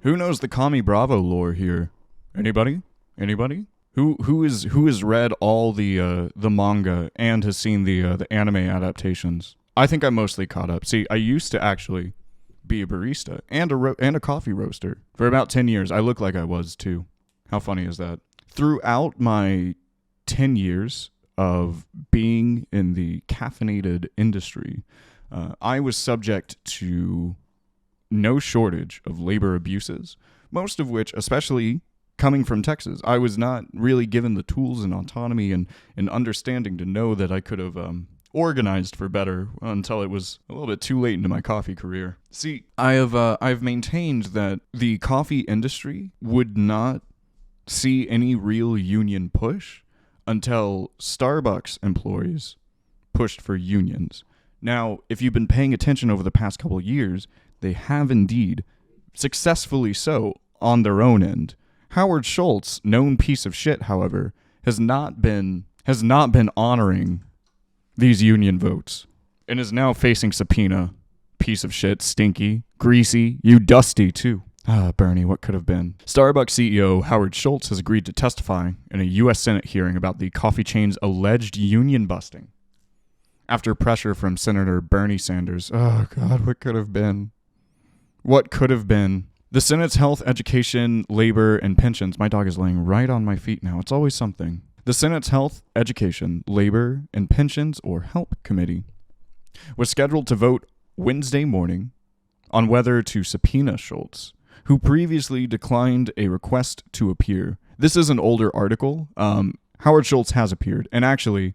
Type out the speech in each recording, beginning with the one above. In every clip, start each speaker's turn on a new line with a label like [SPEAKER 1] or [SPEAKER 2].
[SPEAKER 1] Who knows the Commie Bravo lore here? Anybody? Anybody? Who has read all the manga and has seen the anime adaptations? I think I'm mostly caught up. See, I used to actually be a barista and a coffee roaster for about 10 years. I look like I was too. How funny is that? Throughout my 10 years of being in the caffeinated industry, I was subject to no shortage of labor abuses, most of which, especially coming from Texas, I was not really given the tools and autonomy and understanding to know that I could have organized for better until it was a little bit too late into my coffee career. See, I've maintained that the coffee industry would not see any real union push until Starbucks employees pushed for unions. Now, if you've been paying attention over the past couple of years, they have indeed, successfully so, on their own end. Howard Schultz, known piece of shit, however, has not been honoring these union votes and is now facing subpoena. Piece of shit, stinky, greasy, you dusty too. Ah, Bernie, what could have been? Starbucks CEO Howard Schultz has agreed to testify in a U.S. Senate hearing about the coffee chain's alleged union busting after pressure from Senator Bernie Sanders. Oh, God, what could have been? What could have been? The Senate's Health, Education, Labor, and Pensions. My dog is laying right on my feet now. It's always something. The Senate's Health, Education, Labor, and Pensions, or HELP Committee, was scheduled to vote Wednesday morning on whether to subpoena Schultz, who previously declined a request to appear. This is an older article. Howard Schultz has appeared and actually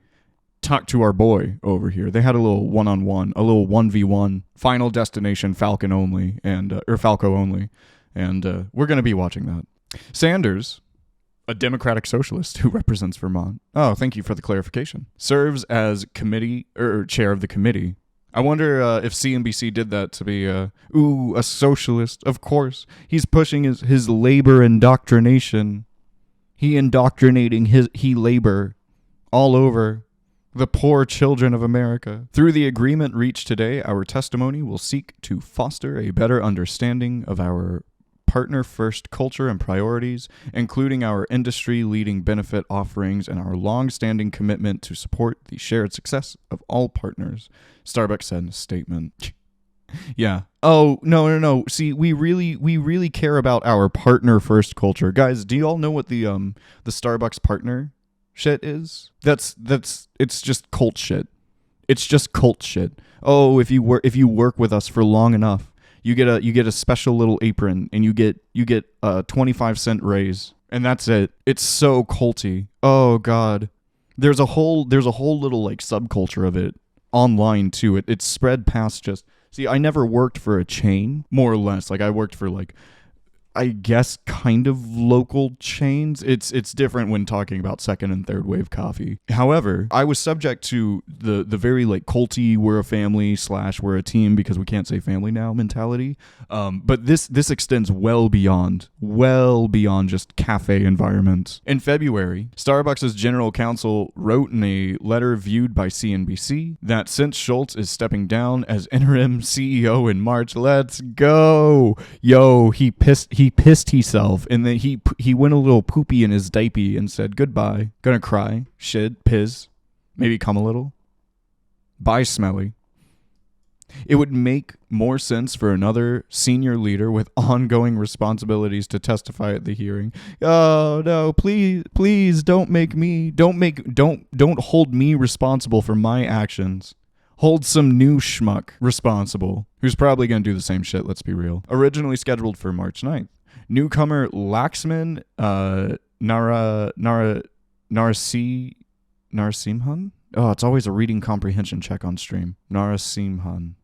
[SPEAKER 1] talked to our boy over here. They had a little one-on-one, a little 1v1, Final Destination Falcon only, or Falco only, and we're going to be watching that. Sanders, a Democratic socialist who represents Vermont, oh, thank you for the clarification, serves as chair of the committee. I wonder if CNBC did that to be, a socialist. Of course. He's pushing his labor indoctrination. He labor all over the poor children of America. Through the agreement reached today, our testimony will seek to foster a better understanding of our partner-first culture and priorities, including our industry-leading benefit offerings and our long-standing commitment to support the shared success of all partners, Starbucks said in a statement. Yeah. Oh, no. See, we really care about our partner-first culture. Guys, do you all know what the Starbucks partner shit is? It's just cult shit. It's just cult shit. Oh, if you work with us for long enough, you get a special little apron and you get a 25-cent raise, and that's it. It's so culty. Oh God. There's a whole little like subculture of it online too. It's spread past just. See, I never worked for a chain, more or less. Like I worked for like, I guess, kind of local chains. It's different when talking about second and third wave coffee. However, I was subject to the very like culty, we're a family / we're a team because we can't say family now mentality. But this extends well beyond just cafe environments. In February, Starbucks' general counsel wrote in a letter viewed by CNBC that since Schultz is stepping down as interim CEO in March, let's go. Yo, he pissed himself, and then he went a little poopy in his diaper and said goodbye. Gonna cry, shit, piss, maybe come a little. Bye, smelly. It would make more sense for another senior leader with ongoing responsibilities to testify at the hearing. Oh no, please don't hold me responsible for my actions. Hold some new schmuck responsible, who's probably going to do the same shit, let's be real. Originally scheduled for March 9th. Newcomer Laxman Narasimhan? Oh, it's always a reading comprehension check on stream. Narasimhan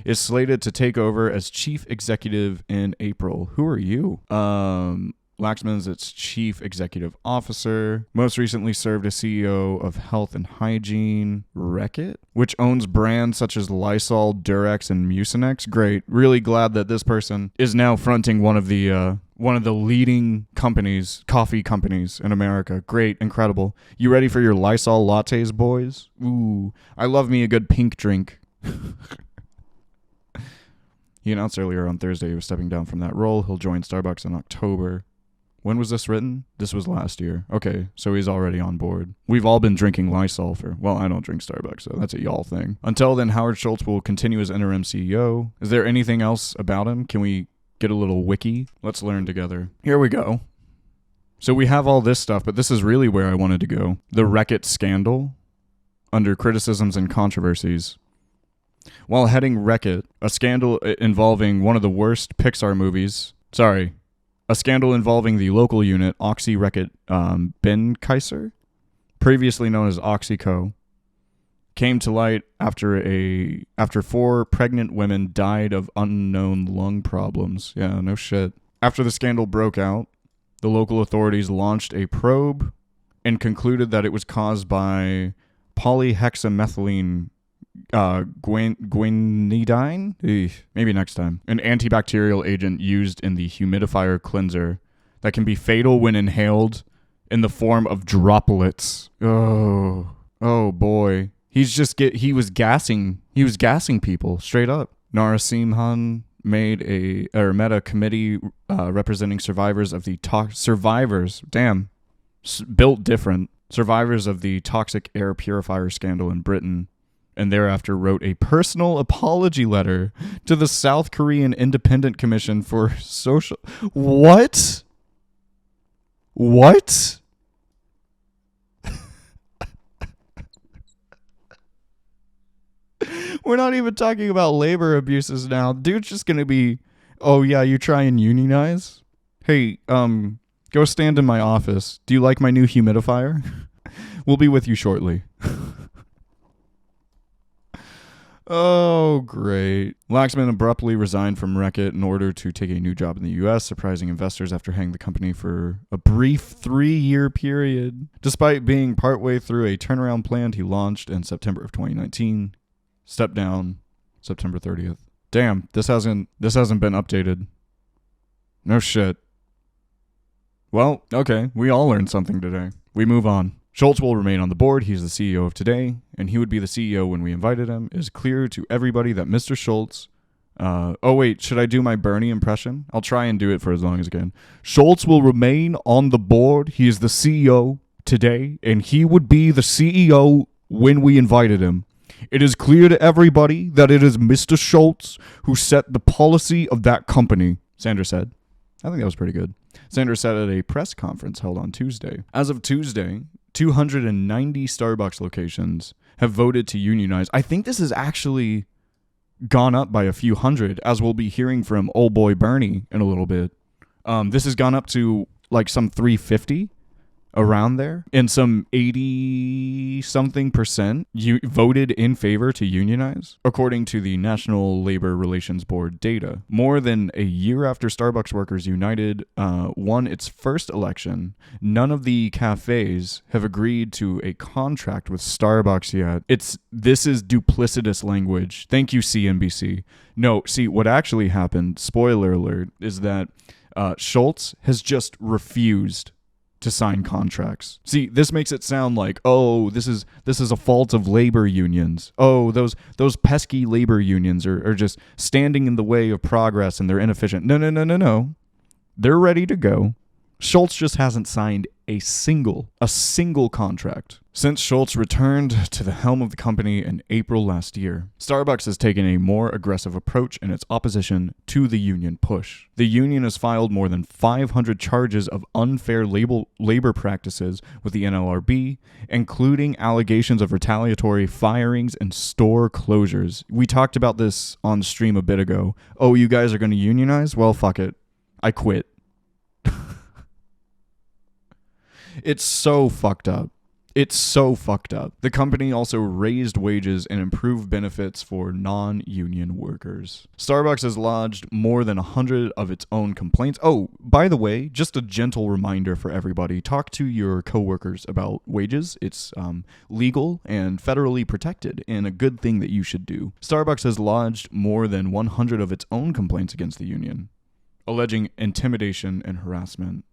[SPEAKER 1] is slated to take over as chief executive in April. Who are you? Laxman's its chief executive officer. Most recently served as CEO of Health and Hygiene Reckitt, which owns brands such as Lysol, Durex, and Mucinex. Great. Really glad that this person is now fronting one of the leading coffee companies in America. Great. Incredible. You ready for your Lysol lattes, boys? Ooh, I love me a good pink drink. He announced earlier on Thursday he was stepping down from that role. He'll join Starbucks in October. When was this written? This was last year. Okay, so he's already on board. We've all been drinking Lysol well, I don't drink Starbucks, so that's a y'all thing. Until then, Howard Schultz will continue as interim CEO. Is there anything else about him? Can we get a little wiki? Let's learn together. Here we go. So we have all this stuff, but this is really where I wanted to go. The Wreck-It scandal, under criticisms and controversies. While heading Wreck-It, a scandal involving one of the worst Pixar movies. A scandal involving the local unit, Oxy Wreck-It Benckiser, previously known as Oxyco, came to light after 4 pregnant women died of unknown lung problems. Yeah, no shit. After the scandal broke out, the local authorities launched a probe and concluded that it was caused by polyhexamethylene guanidine? Maybe next time. An antibacterial agent used in the humidifier cleanser that can be fatal when inhaled in the form of droplets. Oh boy. He was gassing people straight up. Narasimhan met a committee representing survivors of the built different survivors of the toxic air purifier scandal in Britain, and thereafter wrote a personal apology letter to the South Korean Independent Commission for Social... What? We're not even talking about labor abuses now. Dude's just gonna be, oh yeah, you try and unionize? Hey, go stand in my office. Do you like my new humidifier? We'll be with you shortly. Oh, great. Laxman abruptly resigned from Wreck-It in order to take a new job in the U.S., surprising investors after hanging the company for a brief 3-year period. Despite being partway through a turnaround plan he launched in September of 2019, stepped down September 30th. Damn, this hasn't been updated. No shit. Well, okay, we all learned something today. We move on. Schultz will remain on the board. He's the CEO of today, and he would be the CEO when we invited him. It is clear to everybody that Mr. Schultz... oh, wait, should I do my Bernie impression? I'll try and do it for as long as I can. Schultz will remain on the board. He is the CEO today, and he would be the CEO when we invited him. It is clear to everybody that it is Mr. Schultz who set the policy of that company, Sanders said. I think that was pretty good. Sanders said at a press conference held on Tuesday. As of Tuesday, 290 Starbucks locations have voted to unionize. I think this has actually gone up by a few hundred, as we'll be hearing from old boy Bernie in a little bit. This has gone up to like some 350 around there, and some 80-something% voted in favor to unionize, according to the National Labor Relations Board data. More than a year after Starbucks Workers United won its first election, none of the cafes have agreed to a contract with Starbucks yet. This is duplicitous language. Thank you, CNBC. No, see, what actually happened, spoiler alert, is that Schultz has just refused to sign contracts. See, this makes it sound like, oh, this is a fault of labor unions. Oh, those pesky labor unions are just standing in the way of progress and they're inefficient. No. They're ready to go. Schultz just hasn't signed a single contract since Schultz returned to the helm of the company in April last year. Starbucks has taken a more aggressive approach in its opposition to the union push. The union has filed more than 500 charges of unfair labor practices with the NLRB, including allegations of retaliatory firings and store closures. We talked about this on stream a bit ago. Oh, you guys are going to unionize? Well, fuck it. I quit. It's so fucked up. The company also raised wages and improved benefits for non-union workers. Starbucks has lodged more than 100 of its own complaints. Oh, by the way, just a gentle reminder for everybody. Talk to your coworkers about wages. It's legal and federally protected, and a good thing that you should do. Starbucks has lodged more than 100 of its own complaints against the union, alleging intimidation and harassment.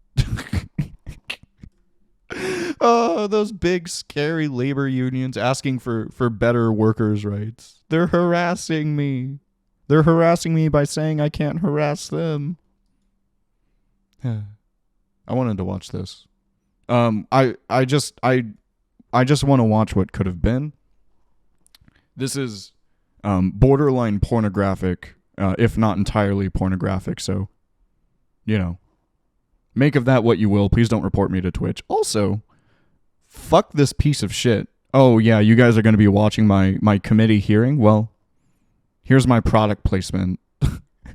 [SPEAKER 1] Oh, those big, scary labor unions asking for better workers' rights. They're harassing me. They're harassing me by saying I can't harass them. I wanted to watch this. I just want to watch what could have been. This is borderline pornographic, if not entirely pornographic. So, make of that what you will. Please don't report me to Twitch. Also, fuck this piece of shit. Oh yeah, you guys are going to be watching my committee hearing. Well, here's my product placement.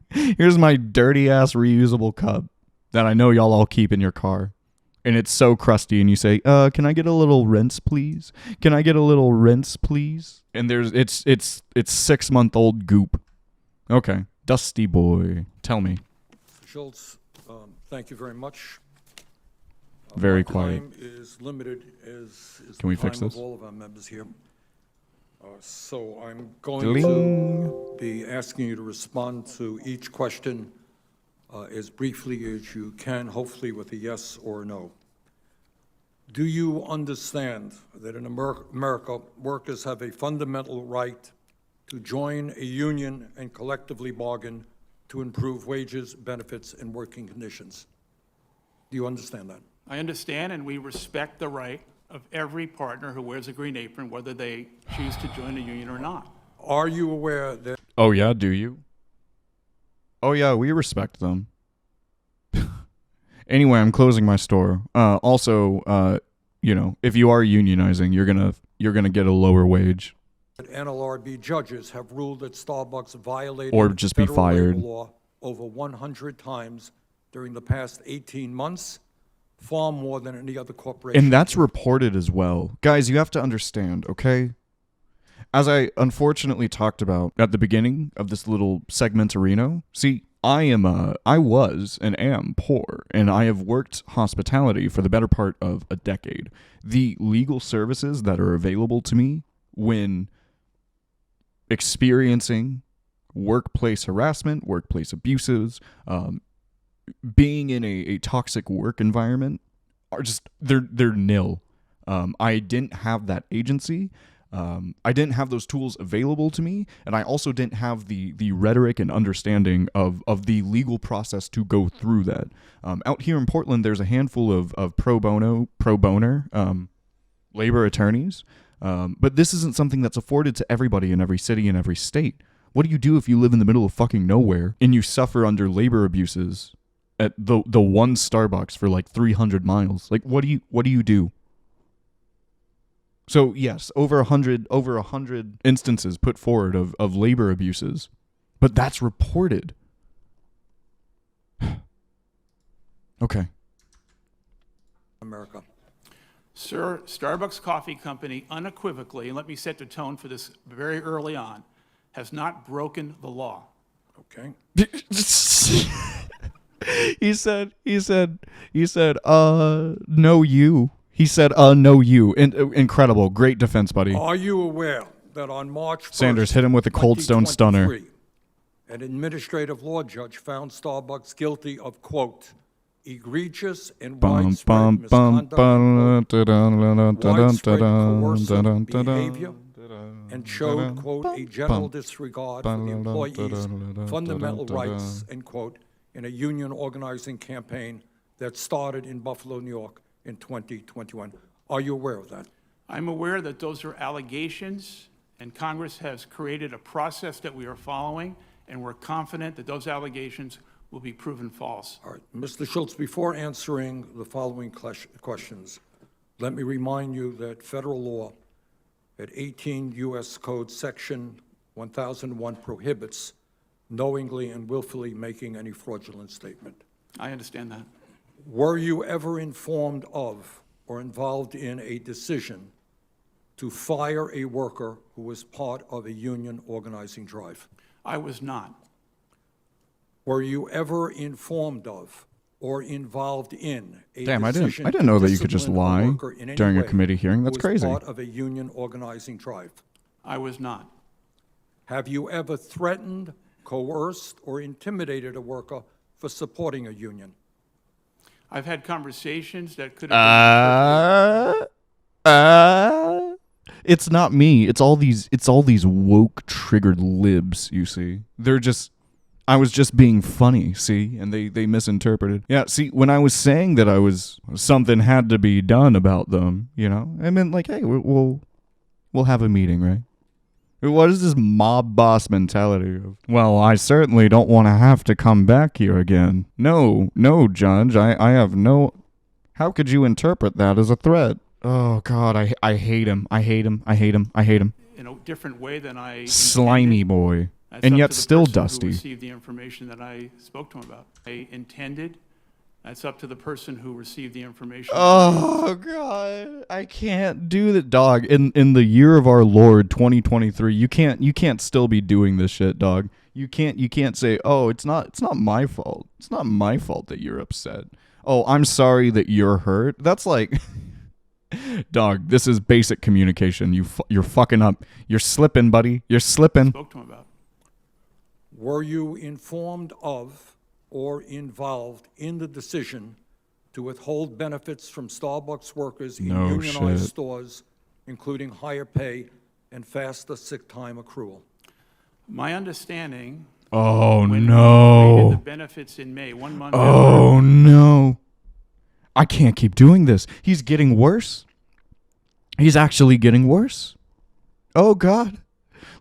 [SPEAKER 1] Here's my dirty ass reusable cup that I know y'all all keep in your car. And it's so crusty, and you say, can I get a little rinse, please? Can I get a little rinse, please? And it's 6-month-old goop. Okay. Dusty boy. Tell me.
[SPEAKER 2] Schultz, thank you very much.
[SPEAKER 1] Very quiet.
[SPEAKER 2] Time is limited as
[SPEAKER 1] Can we
[SPEAKER 2] the
[SPEAKER 1] fix
[SPEAKER 2] time
[SPEAKER 1] this?
[SPEAKER 2] of all of our members here. So I'm going to be asking you to respond to each question as briefly as you can, hopefully with a yes or no. Do you understand that in America, workers have a fundamental right to join a union and collectively bargain to improve wages, benefits, and working conditions? Do you understand that?
[SPEAKER 3] I understand, and we respect the right of every partner who wears a green apron, whether they choose to join a union or not.
[SPEAKER 2] Are you aware that...
[SPEAKER 1] Oh yeah, do you? Oh yeah, we respect them. Anyway, I'm closing my store. Also, if you are unionizing, you're gonna get a lower wage.
[SPEAKER 2] NLRB judges have ruled that Starbucks violated
[SPEAKER 1] or just be
[SPEAKER 2] federal
[SPEAKER 1] fired.
[SPEAKER 2] labor law over 100 times during the past 18 months, far more than any other corporation.
[SPEAKER 1] And that's reported as well. Guys, you have to understand, okay? As I unfortunately talked about at the beginning of this little segmentarino, see, I was and am poor, and I have worked hospitality for the better part of a decade. The legal services that are available to me when experiencing workplace harassment, workplace abuses, being in a toxic work environment are just, they're nil. I didn't have that agency. I didn't have those tools available to me, and I also didn't have the rhetoric and understanding of the legal process to go through that. Out here in Portland, there's a handful of pro boner labor attorneys, but this isn't something that's afforded to everybody in every city and every state. What do you do if you live in the middle of fucking nowhere and you suffer under labor abuses at the one Starbucks for like 300 miles? Like, what do you do? So yes, over 100 instances put forward of labor abuses, but that's reported. Okay.
[SPEAKER 2] America.
[SPEAKER 3] Sir, Starbucks Coffee Company unequivocally, and let me set the tone for this very early on, has not broken the law.
[SPEAKER 2] Okay.
[SPEAKER 1] He said, no you. He said, no you. Incredible. Great defense, buddy.
[SPEAKER 2] Are you aware that on March 1st,
[SPEAKER 1] Sanders hit him with a cold stone stunner.
[SPEAKER 2] An administrative law judge found Starbucks guilty of, quote, egregious and widespread misconduct, widespread coercive behavior, and showed, quote, a general disregard for the employees' fundamental rights, end quote, in a union organizing campaign that started in Buffalo, New York in 2021. Are you aware of that?
[SPEAKER 3] I'm aware that those are allegations, and Congress has created a process that we are following, and we're confident that those allegations will be proven false.
[SPEAKER 2] All right. Mr. Schultz, before answering the following questions, let me remind you that federal law at 18 U.S. Code Section 1001 prohibits knowingly and willfully making any fraudulent statement.
[SPEAKER 3] I understand that.
[SPEAKER 2] Were you ever informed of or involved in a decision to fire a worker who was part of a union organizing drive?
[SPEAKER 3] I was not.
[SPEAKER 2] Were you ever informed of or involved in a
[SPEAKER 1] Damn, I
[SPEAKER 2] decision
[SPEAKER 1] didn't know
[SPEAKER 2] to
[SPEAKER 1] that you could just
[SPEAKER 2] discipline a
[SPEAKER 1] lie
[SPEAKER 2] worker in any
[SPEAKER 1] during a
[SPEAKER 2] way
[SPEAKER 1] committee hearing. That's
[SPEAKER 2] who was
[SPEAKER 1] crazy.
[SPEAKER 2] part of a union organizing drive?
[SPEAKER 3] I was not.
[SPEAKER 2] Have you ever threatened, coerced, or intimidated a worker for supporting a union?
[SPEAKER 3] I've had conversations that could have been
[SPEAKER 1] It's not me. It's all these woke triggered libs, you see. I was just being funny, see? And they misinterpreted. Yeah, see, when I was saying that something had to be done about them, you know? I meant like, hey, we'll have a meeting, right? What is this mob boss mentality of, well, I certainly don't want to have to come back here again. No, Judge, I have no... How could you interpret that as a threat? Oh, God, I hate him. I hate him.
[SPEAKER 3] In a different way than I
[SPEAKER 1] Slimy
[SPEAKER 3] intended.
[SPEAKER 1] boy.
[SPEAKER 3] That's
[SPEAKER 1] And
[SPEAKER 3] up
[SPEAKER 1] yet
[SPEAKER 3] to the
[SPEAKER 1] still
[SPEAKER 3] person who
[SPEAKER 1] dusty.
[SPEAKER 3] received the information that I spoke to him about. I intended. That's up to the person who received the information.
[SPEAKER 1] Oh, God. I can't do that, dog. In the year of our Lord, 2023, you can't still be doing this shit, dog. You can't say, oh, it's not my fault. It's not my fault that you're upset. Oh, I'm sorry that you're hurt. That's like, dog, this is basic communication. You're fucking up. You're slipping, buddy. You're slipping.
[SPEAKER 3] Spoke to him about.
[SPEAKER 2] Were you informed of or involved in the decision to withhold benefits from Starbucks workers in
[SPEAKER 1] No
[SPEAKER 2] unionized
[SPEAKER 1] shit.
[SPEAKER 2] stores, including higher pay and faster sick time accrual?
[SPEAKER 3] My understanding,
[SPEAKER 1] Oh,
[SPEAKER 3] when we created
[SPEAKER 1] no.
[SPEAKER 3] the benefits in May, 1 month after,
[SPEAKER 1] Oh, no. I can't keep doing this. He's getting worse. He's actually getting worse. Oh, God.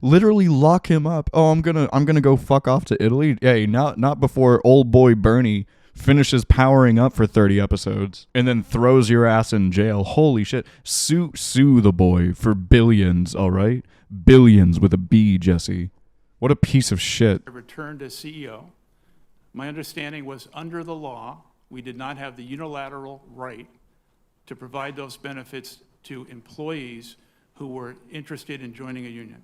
[SPEAKER 1] Literally lock him up. Oh, I'm gonna go fuck off to Italy. Hey, not before old boy Bernie finishes powering up for 30 episodes and then throws your ass in jail. Holy shit. Sue the boy for billions, all right? Billions with a B, Jesse. What a piece of shit.
[SPEAKER 3] I returned as CEO. My understanding was under the law, we did not have the unilateral right to provide those benefits to employees who were interested in joining a union.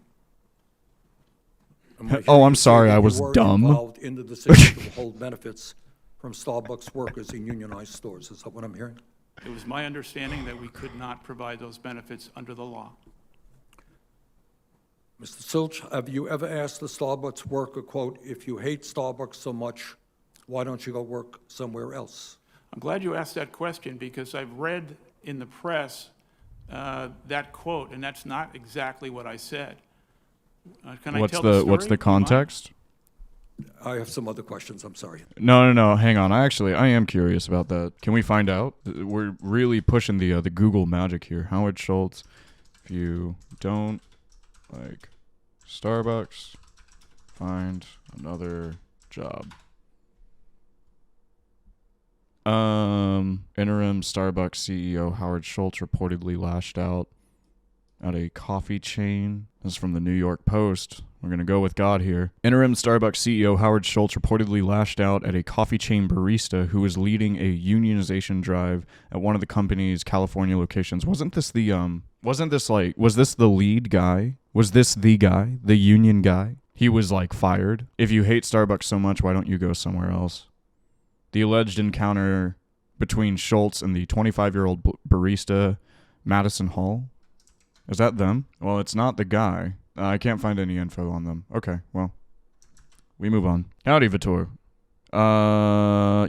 [SPEAKER 2] Am I
[SPEAKER 1] Oh,
[SPEAKER 2] hearing
[SPEAKER 1] I'm
[SPEAKER 2] you say
[SPEAKER 1] sorry,
[SPEAKER 2] that
[SPEAKER 1] I
[SPEAKER 2] you
[SPEAKER 1] was
[SPEAKER 2] were
[SPEAKER 1] dumb.
[SPEAKER 2] involved in the decision to withhold benefits from Starbucks workers in unionized stores? Is that what I'm hearing?
[SPEAKER 3] It was my understanding that we could not provide those benefits under the law.
[SPEAKER 2] Mr. Schultz, have you ever asked the Starbucks worker, quote, if you hate Starbucks so much, why don't you go work somewhere else?
[SPEAKER 3] I'm glad you asked that question because I've read in the press that quote, and that's not exactly what I said. Can I tell the story?
[SPEAKER 1] What's the
[SPEAKER 3] Do you mind?
[SPEAKER 1] context?
[SPEAKER 2] I have some other questions, I'm sorry.
[SPEAKER 1] No. Hang on. I am curious about that. Can we find out? We're really pushing the Google magic here. Howard Schultz, if you don't like Starbucks, find another job. Interim Starbucks CEO Howard Schultz reportedly lashed out at a coffee chain. This is from the New York Post. We're going to go with God here. Interim Starbucks CEO Howard Schultz reportedly lashed out at a coffee chain barista who was leading a unionization drive at one of the company's California locations. Was this the lead guy? Was this the guy? The union guy? He was like fired. If you hate Starbucks so much, why don't you go somewhere else? The alleged encounter between Schultz and the 25-year-old barista, Madison Hall. Is that them? Well, it's not the guy. I can't find any info on them. Okay, well, we move on. Howdy, Vitor.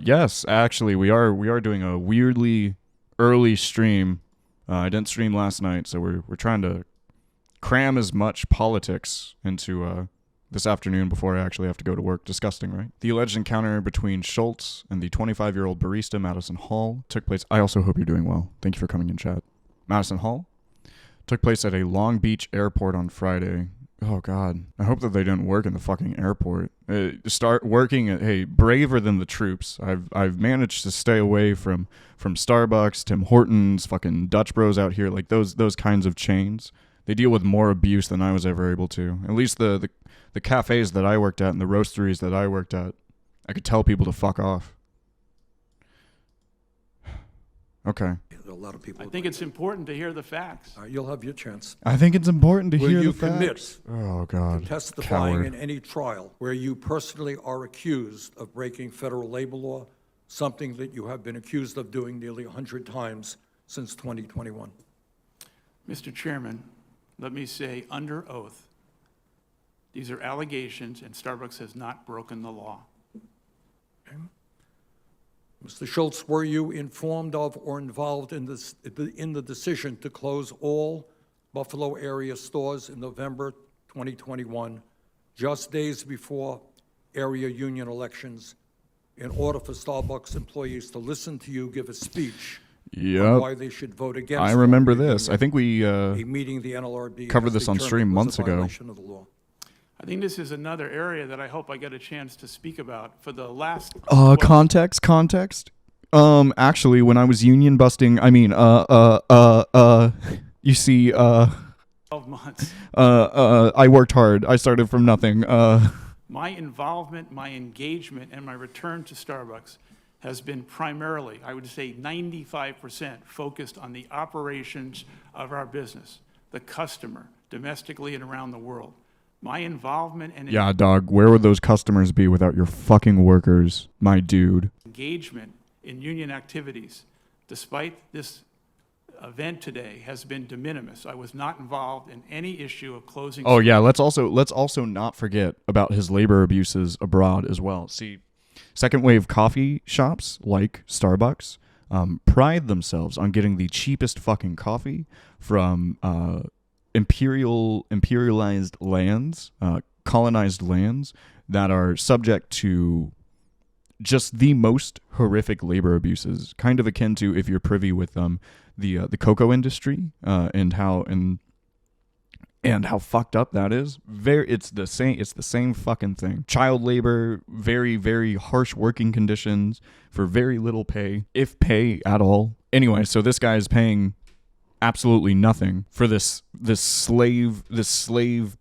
[SPEAKER 1] Yes, actually, we are doing a weirdly early stream. I didn't stream last night, so we're trying to cram as much politics into this afternoon before I actually have to go to work. Disgusting, right? The alleged encounter between Schultz and the 25-year-old barista, Madison Hall, took place. I also hope you're doing well. Thank you for coming in, chat. Madison Hall took place at a Long Beach airport on Friday. Oh, God. I hope that they didn't work in the fucking airport. Start working at, hey, braver than the troops. I've managed to stay away from Starbucks, Tim Hortons, fucking Dutch Bros out here, like those kinds of chains. They deal with more abuse than I was ever able to. At least the cafes that I worked at and the roasteries that I worked at, I could tell people to fuck off. Okay.
[SPEAKER 2] There are a lot of people.
[SPEAKER 3] I think it's important to hear the facts.
[SPEAKER 2] You'll have your chance.
[SPEAKER 1] I think it's important to
[SPEAKER 2] Will
[SPEAKER 1] hear
[SPEAKER 2] you
[SPEAKER 1] the facts.
[SPEAKER 2] commit
[SPEAKER 1] Oh, God.
[SPEAKER 2] Testifying
[SPEAKER 1] Coward.
[SPEAKER 2] in any trial where you personally are accused of breaking federal labor law, something that you have been accused of doing nearly 100 times since 2021?
[SPEAKER 3] Mr. Chairman, let me say under oath, these are allegations and Starbucks has not broken the law.
[SPEAKER 2] Mr. Schultz, were you informed of or involved in the decision to close all Buffalo area stores in November 2021, just days before area union elections, in order for Starbucks employees to listen to you give a speech on why they should vote against.
[SPEAKER 1] I remember this. I think we
[SPEAKER 2] a meeting the NLRB
[SPEAKER 1] covered this on stream months ago.
[SPEAKER 2] Of the law.
[SPEAKER 3] I think this is another area that I hope I get a chance to speak about. For the last
[SPEAKER 1] context. Actually, when I was union busting, you see,
[SPEAKER 3] 12 months,
[SPEAKER 1] I worked hard. I started from nothing.
[SPEAKER 3] my involvement, my engagement, and my return to Starbucks has been primarily, I would say 95%, focused on the operations of our business, the customer, domestically and around the world. My involvement and
[SPEAKER 1] yeah, dog, where would those customers be without your fucking workers, my dude?
[SPEAKER 3] Engagement in union activities, despite this event today, has been de minimis. I was not involved in any issue of closing.
[SPEAKER 1] Oh yeah, let's also not forget about his labor abuses abroad as well. See, second wave coffee shops like Starbucks pride themselves on getting the cheapest fucking coffee from imperialized lands, colonized lands that are subject to just the most horrific labor abuses, kind of akin to, if you're privy with the cocoa industry and how fucked up that is. It's the same fucking thing. Child labor, very, very harsh working conditions for very little pay, if pay at all. Anyway, so this guy is paying absolutely nothing for this slave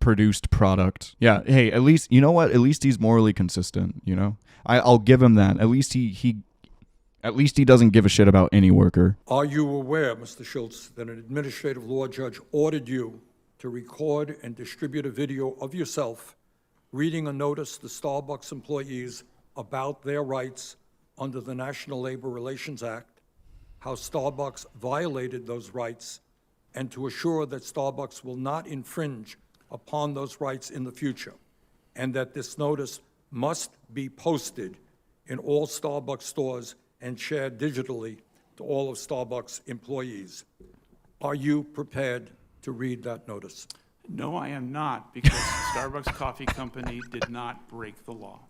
[SPEAKER 1] produced product. Yeah, hey, at least, you know what? At least he's morally consistent, you know? I'll give him that. At least he doesn't give a shit about any worker.
[SPEAKER 2] Are you aware, Mr. Schultz, that an administrative law judge ordered you to record and distribute a video of yourself reading a notice to Starbucks employees about their rights under the National Labor Relations Act, how Starbucks violated those rights, and to assure that Starbucks will not infringe upon those rights in the future, and that this notice must be posted in all Starbucks stores and shared digitally to all of Starbucks employees? Are you prepared to read that notice?
[SPEAKER 3] No, I am not, because Starbucks Coffee Company did not break the law.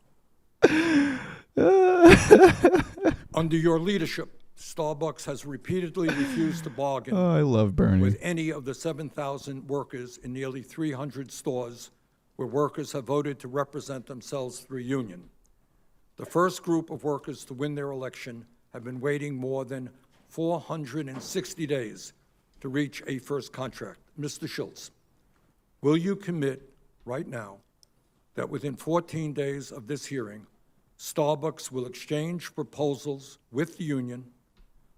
[SPEAKER 2] Under your leadership, Starbucks has repeatedly refused to bargain
[SPEAKER 1] I love Bernie.
[SPEAKER 2] with any of the 7,000 workers in nearly 300 stores where workers have voted to represent themselves through a union. The first group of workers to win their election have been waiting more than 460 days to reach a first contract. Mr. Schultz, will you commit right now that within 14 days of this hearing, Starbucks will exchange proposals with the union,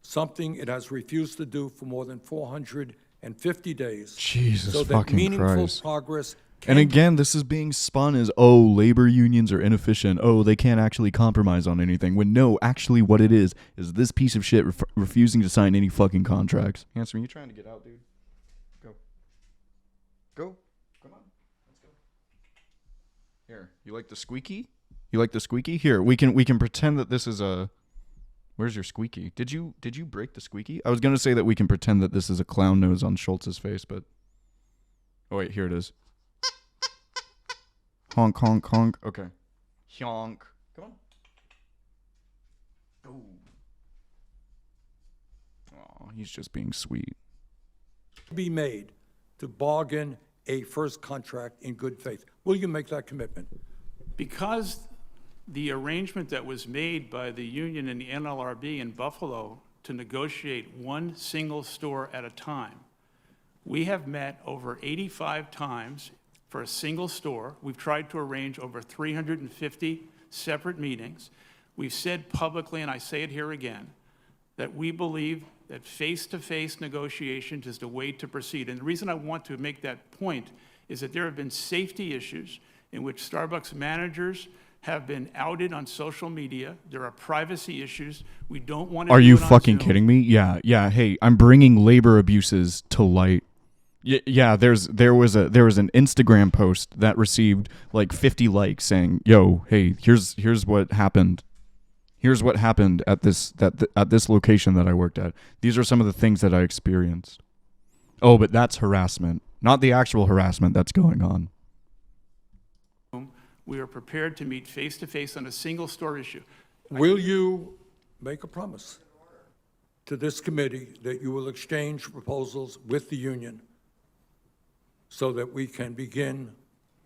[SPEAKER 2] something it has refused to do for more than 450 days,
[SPEAKER 1] Jesus
[SPEAKER 2] so that
[SPEAKER 1] fucking
[SPEAKER 2] meaningful
[SPEAKER 1] Christ.
[SPEAKER 2] progress can
[SPEAKER 1] And again, this is being spun as, oh, labor unions are inefficient. Oh, they can't actually compromise on anything. When no, actually what it is this piece of shit refusing to sign any fucking contracts. Handsome, are you trying to get out, dude? Go. Go. Come on. Let's go. Here, you like the squeaky? You like the squeaky? Here, we can pretend that this is a... Where's your squeaky? Did you break the squeaky? I was going to say that we can pretend that this is a clown nose on Schultz's face, but... Oh, wait, here it is. Honk, honk, honk. Okay. Honk. Come on. Oh. Oh, he's just being sweet.
[SPEAKER 2] be made to bargain a first contract in good faith. Will you make that commitment?
[SPEAKER 3] Because the arrangement that was made by the union and the NLRB in Buffalo to negotiate one single store at a time, we have met over 85 times for a single store. We've tried to arrange over 350 separate meetings. We've said publicly, and I say it here again, that we believe that face-to-face negotiations is the way to proceed. And the reason I want to make that point is that there have been safety issues in which Starbucks managers have been outed on social media. There are privacy issues. We don't want to.
[SPEAKER 1] Are you fucking kidding me? Yeah. Hey, I'm bringing labor abuses to light. Yeah. There was an Instagram post that received like 50 likes saying, "Yo, hey, here's what happened. Here's what happened at this location that I worked at. These are some of the things that I experienced." Oh, but that's harassment, not the actual harassment that's going on.
[SPEAKER 3] We are prepared to meet face-to-face on a single store issue.
[SPEAKER 2] Will you make a promise to this committee that you will exchange proposals with the union so that we can begin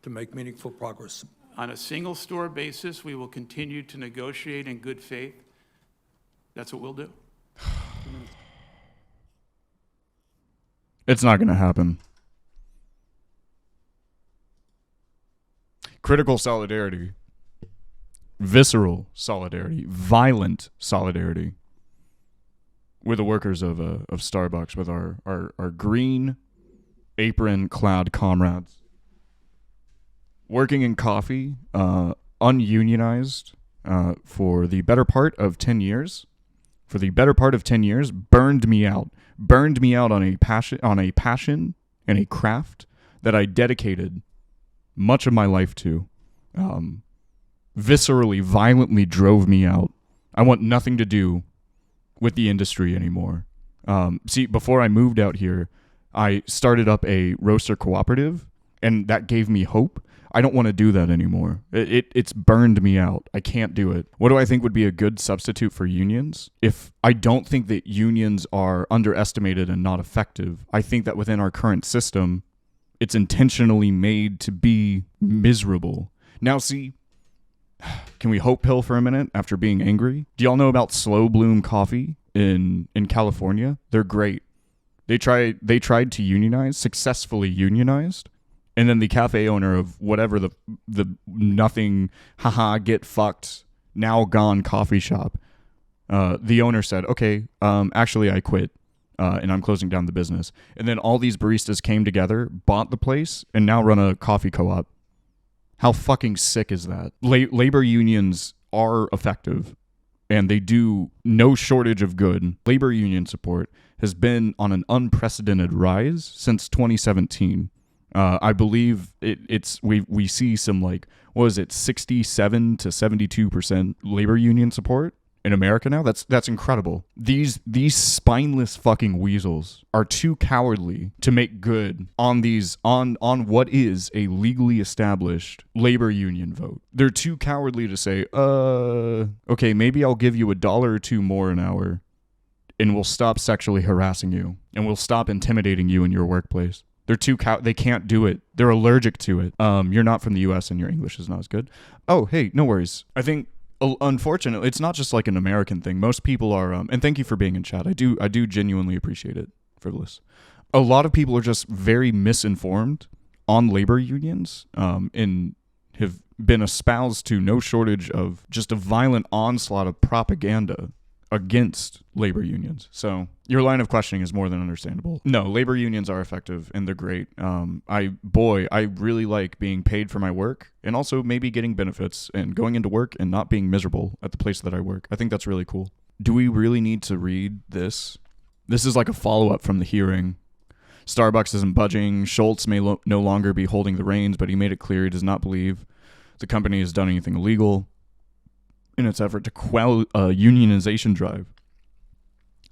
[SPEAKER 2] to make meaningful progress?
[SPEAKER 3] On a single store basis, we will continue to negotiate in good faith. That's what we'll do.
[SPEAKER 1] It's not going to happen. Critical solidarity, visceral solidarity, violent solidarity with the workers of Starbucks, with our green apron-clad comrades. Working in coffee, ununionized, for the better part of 10 years. For the better part of 10 years, burned me out on a passion and a craft that I dedicated much of my life to. Viscerally, violently drove me out. I want nothing to do with the industry anymore. See, before I moved out here, I started up a roaster cooperative, and that gave me hope. I don't want to do that anymore. It's burned me out. I can't do it. What do I think would be a good substitute for unions? If I don't think that unions are underestimated and not effective, I think that within our current system, it's intentionally made to be miserable. Now, see, can we hope pill for a minute after being angry? Do y'all know about Slow Bloom Coffee in California? They're great. They tried to unionize, successfully unionized. And then the cafe owner of whatever the nothing, get fucked, now gone coffee shop, the owner said, okay, actually I quit, and I'm closing down the business. And then all these baristas came together, bought the place, and now run a coffee co-op. How fucking sick is that? Labor unions are effective, and they do no shortage of good. Labor union support has been on an unprecedented rise since 2017. I believe we see some, like, what is it, 67 to 72% labor union support in America now. That's incredible. These spineless fucking weasels are too cowardly to make good on on what is a legally established labor union vote. They're too cowardly to say, okay, maybe I'll give you $1 or $2 more an hour, and we'll stop sexually harassing you, and we'll stop intimidating you in your workplace. They're too they can't do it. They're allergic to it. You're not from the U.S. and your English is not as good. Oh, hey, no worries. I think, unfortunately, it's not just like an American thing. Most people are, and thank you for being in chat. I do genuinely appreciate it, Frivolous. A lot of people are just very misinformed on labor unions, and have been espoused to no shortage of just a violent onslaught of propaganda against labor unions. So your line of questioning is more than understandable. No, labor unions are effective and they're great. I really like being paid for my work, and also maybe getting benefits and going into work and not being miserable at the place that I work. I think that's really cool. Do we really need to read this? This is like a follow-up from the hearing. Starbucks isn't budging. Schultz may no longer be holding the reins, but he made it clear he does not believe the company has done anything illegal in its effort to quell a unionization drive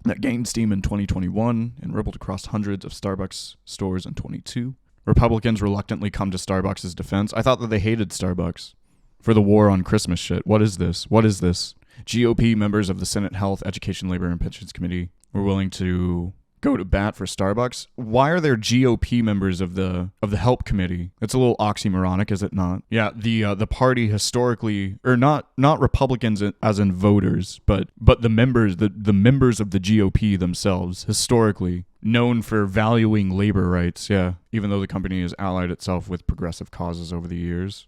[SPEAKER 1] that gained steam in 2021 and rippled across hundreds of Starbucks stores in 22. Republicans reluctantly come to Starbucks' defense. I thought that they hated Starbucks for the war on Christmas shit. What is this? GOP members of the Senate Health, Education, Labor, and Pensions Committee were willing to go to bat for Starbucks. Why are there GOP members of the Help Committee? It's a little oxymoronic, is it not? Yeah, the party historically, or not Republicans as in voters, but the members of the GOP themselves, historically known for valuing labor rights. Yeah, even though the company has allied itself with progressive causes over the years.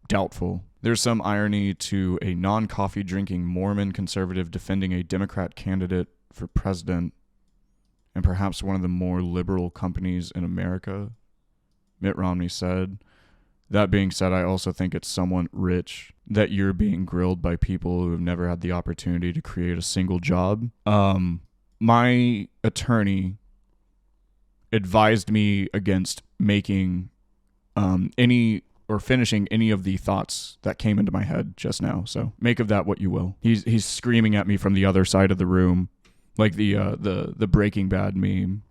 [SPEAKER 1] Doubtful. There's some irony to a non-coffee drinking Mormon conservative defending a Democrat candidate for president, and perhaps one of the more liberal companies in America, Mitt Romney said. That being said, I also think it's somewhat rich that you're being grilled by people who have never had the opportunity to create a single job. My attorney advised me against making finishing any of the thoughts that came into my head just now. So make of that what you will. He's screaming at me from the other side of the room, like the Breaking Bad meme.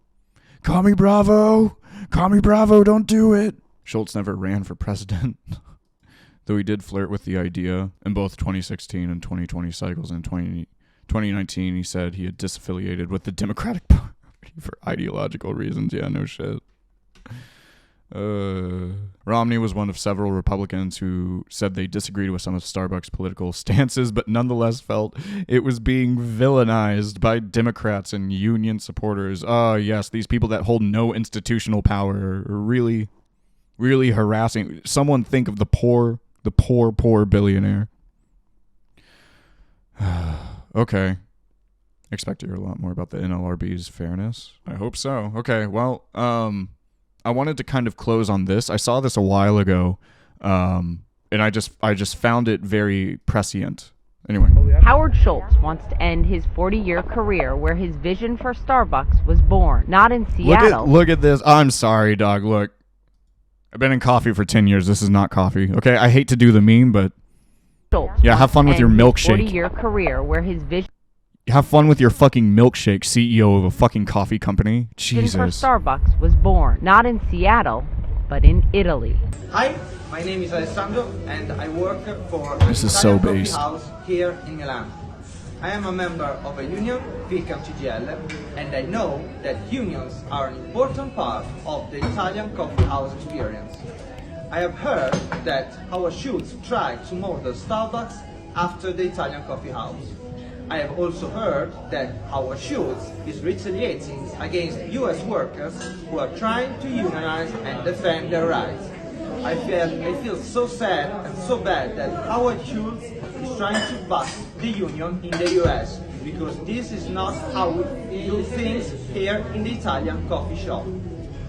[SPEAKER 1] Commie Bravo! Commie Bravo, don't do it! Schultz never ran for president, though he did flirt with the idea in both 2016 and 2020 cycles. In 2019, he said he had disaffiliated with the Democratic Party for ideological reasons. Yeah, no shit. Romney was one of several Republicans who said they disagreed with some of Starbucks' political stances, but nonetheless felt it was being villainized by Democrats and union supporters. Yes, these people that hold no institutional power are really, really harassing. Someone think of the poor billionaire. Okay. Expect to hear a lot more about the NLRB's fairness. I hope so. Okay, well, I wanted to kind of close on this. I saw this a while ago, and I just found it very prescient. Anyway.
[SPEAKER 4] Howard Schultz wants to end his 40-year career where his vision for Starbucks was born, not in Seattle.
[SPEAKER 1] Look at this. I'm sorry, dog. Look. I've been in coffee for 10 years. This is not coffee. Okay, I hate to do the meme, but
[SPEAKER 4] Schultz
[SPEAKER 1] have fun with your milkshake.
[SPEAKER 4] 40-year career where his vision
[SPEAKER 1] Have fun with your fucking milkshake, CEO of a fucking coffee company. Jesus.
[SPEAKER 4] for Starbucks was born, not in Seattle, but in Italy.
[SPEAKER 5] Hi, my name is Alessandro and I work for
[SPEAKER 1] This is so
[SPEAKER 5] Italian Coffee
[SPEAKER 1] based.
[SPEAKER 5] House here in Milan. I am a member of a union, Ficam CGL, and I know that unions are an important part of the Italian coffee house experience. I have heard that Howard Schultz tried to model Starbucks after the Italian coffee house. I have also heard that Howard Schultz is retaliating against US workers who are trying to unionize and defend their rights. I feel so sad and so bad that Howard Schultz is trying to bust the union in the US, because this is not how we do things here in the Italian coffee shop.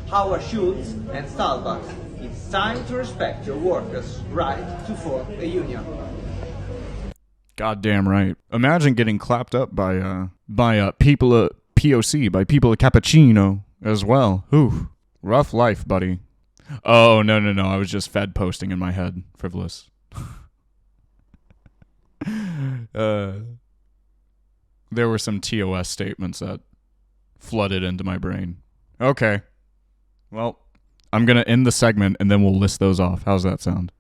[SPEAKER 5] Howard Schultz and Starbucks, it's time to respect your workers' right to form a union.
[SPEAKER 1] Goddamn right. Imagine getting clapped up by people at POC, by people at Cappuccino as well. Ooh, rough life, buddy. Oh, no. I was just Fed posting in my head. Frivolous. There were some TOS statements that flooded into my brain. Okay. Well, I'm going to end the segment and then we'll list those off. How's that sound?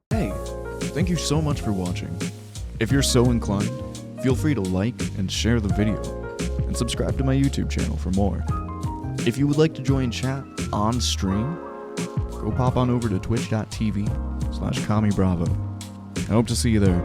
[SPEAKER 1] Hey, thank you so much for watching. If you're so inclined, feel free to like and share the video, and subscribe to my YouTube channel for more. If you would like to join chat on stream, go pop on over to twitch.tv/CommieBravo. I hope to see you there.